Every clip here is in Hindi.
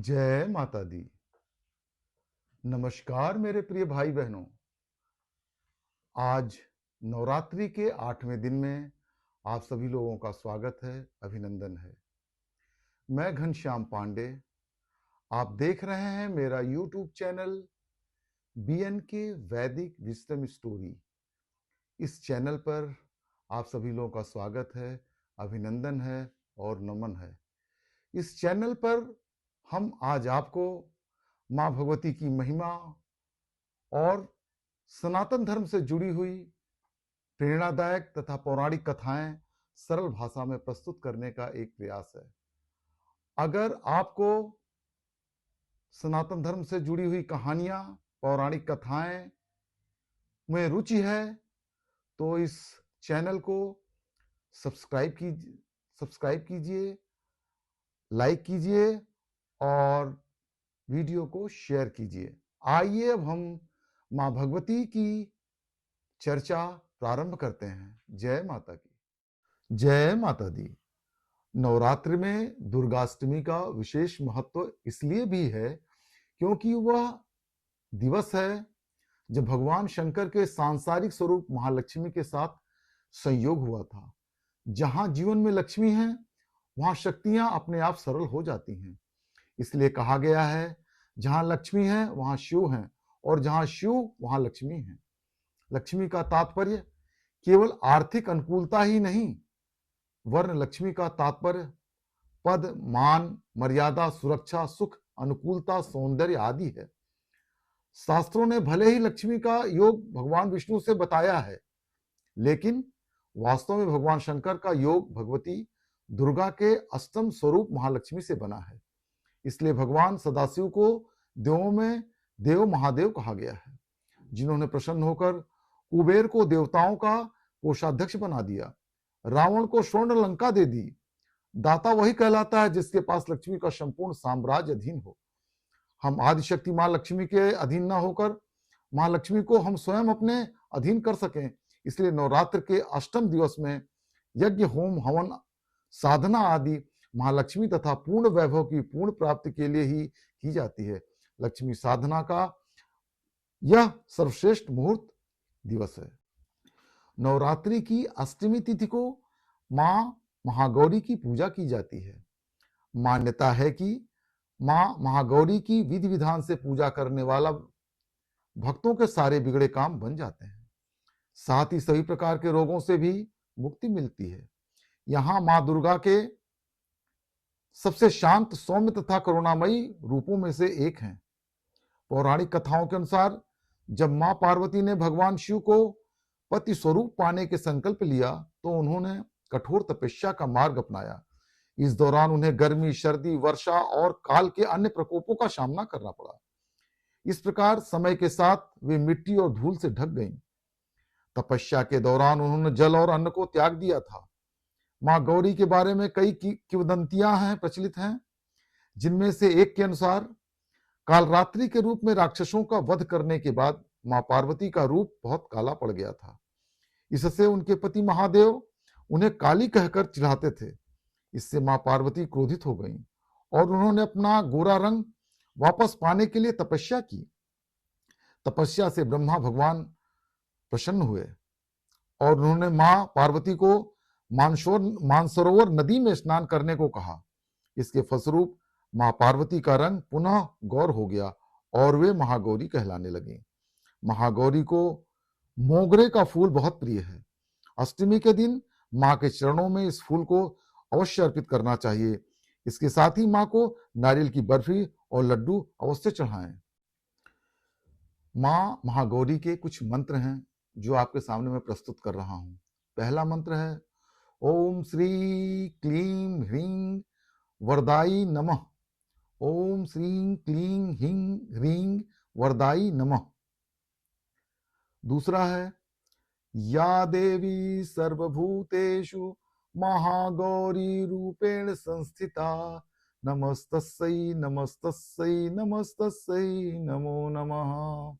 जय माता दी। नमस्कार मेरे प्रिय भाई बहनों। आज नवरात्रि के 8वें दिन में आप सभी लोगों का स्वागत है, अभिनंदन है। मैं घनश्याम पांडे। आप देख रहे हैं मेरा YouTube चैनल BNK वैदिक विजडम स्टोरी। इस चैनल पर आप सभी लोगों का स्वागत है, अभिनंदन है और नमन है। इस चैनल पर हम आज आपको मां भगवती की महिमा और सनातन धर्म से जुड़ी हुई प्रेरणादायक तथा पौराणिक कथाएं सरल भाषा में प्रस्तुत करने का एक प्रयास है। अगर आपको सनातन धर्म से जुड़ी हुई कहानियां, पौराणिक कथाएं में रुचि है तो इस चैनल को सब्सक्राइब कीजिए, लाइक कीजिए और वीडियो को शेयर कीजिए। आइए अब हम मां भगवती की चर्चा प्रारंभ करते हैं। जय माता की। जय माता दी। नवरात्रि में दुर्गाष्टमी का विशेष महत्व इसलिए भी है क्योंकि वह दिवस है जब भगवान शंकर के सांसारिक स्वरूप महालक्ष्मी के साथ संयोग हुआ था। जहां जीवन में लक्ष्मी है वहां शक्तियां अपने आप सरल हो जाती हैं। इसलिए कहा गया है, जहां लक्ष्मी है वहां शिव है और जहां शिव वहां लक्ष्मी है। लक्ष्मी का तात्पर्य केवल आर्थिक अनुकूलता ही नहीं, वर्ण लक्ष्मी का तात्पर्य पद, मान, मर्यादा, सुरक्षा, सुख, अनुकूलता, सौंदर्य आदि है। शास्त्रों ने भले ही लक्ष्मी का योग भगवान विष्णु से बताया है, लेकिन वास्तव में भगवान शंकर का योग भगवती दुर्गा के अष्टम स्वरूप महालक्ष्मी से बना है। इसलिए भगवान सदाशिव को देवों में देव महादेव कहा गया है, जिन्होंने प्रसन्न होकर कुबेर को देवताओं का कोषाध्यक्ष बना दिया, रावण को स्वर्ण लंका दे दी। दाता वही कहलाता है जिसके पास लक्ष्मी का संपूर्ण साम्राज्य अधीन हो। हम आदिशक्ति मां लक्ष्मी के अधीन न होकर मां लक्ष्मी को हम स्वयं अपने अधीन कर सकें, इसलिए नवरात्र के अष्टम दिवस में यज्ञ, होम, हवन, साधना आदि महालक्ष्मी तथा पूर्ण वैभव की पूर्ण प्राप्ति के लिए ही की जाती है। लक्ष्मी साधना का यह सर्वश्रेष्ठ मुहूर्त दिवस है। नवरात्रि की अष्टमी तिथि को मां महागौरी की पूजा की जाती है। मान्यता है कि मां महागौरी की विधि विधान से पूजा करने वाला भक्तों के सारे बिगड़े काम बन जाते हैं। साथ ही सभी प्रकार के रोगों से भी मुक्ति मिलती है। यहां मां दुर्गा के सबसे शांत, सौम्य तथा करुणामयी रूपों में से एक हैं। पौराणिक कथाओं के अनुसार जब मां पार्वती ने भगवान शिव को पति स्वरूप पाने के संकल्प लिया तो उन्होंने कठोर तपस्या का मार्ग अपनाया। इस दौरान उन्हें गर्मी, सर्दी, वर्षा और काल के अन्य प्रकोपों का सामना करना पड़ा। इस प्रकार समय के साथ वे मिट्टी और धूल से ढक गईं। तपस्या के दौरान उन्होंने जल और अन्न को त्याग दिया था। मां गौरी के बारे में कई किंवदंतियां प्रचलित हैं, जिनमें से एक के अनुसार कालरात्रि के रूप में राक्षसों का वध करने के बाद मां पार्वती का रूप बहुत काला पड़ गया था। इससे उनके पति महादेव उन्हें काली कहकर चिढ़ाते थे। इससे मां पार्वती क्रोधित हो गईं और उन्होंने अपना गोरा रंग वापस पाने के लिए तपस्या की। तपस्या से ब्रह्मा भगवान प्रसन्न हुए और उन्होंने मां पार्वती को मानसरोवर नदी में स्नान करने को कहा। इसके फलस्वरूप मां पार्वती का रंग पुनः गौर हो गया और वे महागौरी कहलाने लगी। महागौरी को मोगरे का फूल बहुत प्रिय है। अष्टमी के दिन मां के चरणों में इस फूल को अवश्य अर्पित करना चाहिए। इसके साथ ही मां को नारियल की बर्फी और लड्डू अवश्य चढ़ाएं। मां महागौरी के कुछ मंत्र हैं जो आपके सामने मैं प्रस्तुत कर रहा हूं। पहला मंत्र है ओम श्री क्लीं ह्रीं वरदाई नमः। ओम श्रीं क्लीं ह्रीं वरदाई नमः। दूसरा है या देवी सर्वभूतेषु महागौरी रूपेण संस्थिता नमस्तस्यै नमस्तस्यै नमस्तस्यै नमो नमः।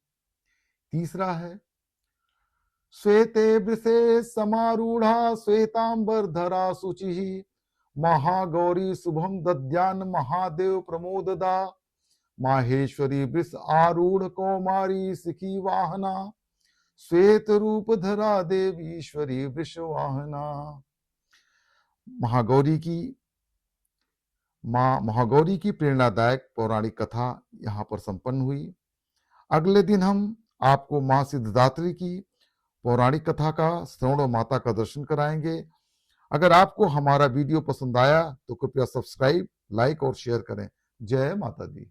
तीसरा है श्वेते वृषे समारूढ़ा श्वेतांबरधरा शुचिः महागौरी शुभम दद्यान महादेव प्रमोददा माहेश्वरी वृष आरूढ़ कौमारी सिखी वाहना, श्वेत रूप धरा देवीश्वरी वृष वाहना। माँ महागौरी की प्रेरणादायक पौराणिक कथा यहाँ पर संपन्न हुई। अगले दिन हम आपको माँ सिद्धिदात्री की पौराणिक कथा का श्रवण और माता का दर्शन कराएंगे। अगर आपको हमारा वीडियो पसंद आया तो कृपया सब्सक्राइब, लाइक और शेयर करें। जय माता दी।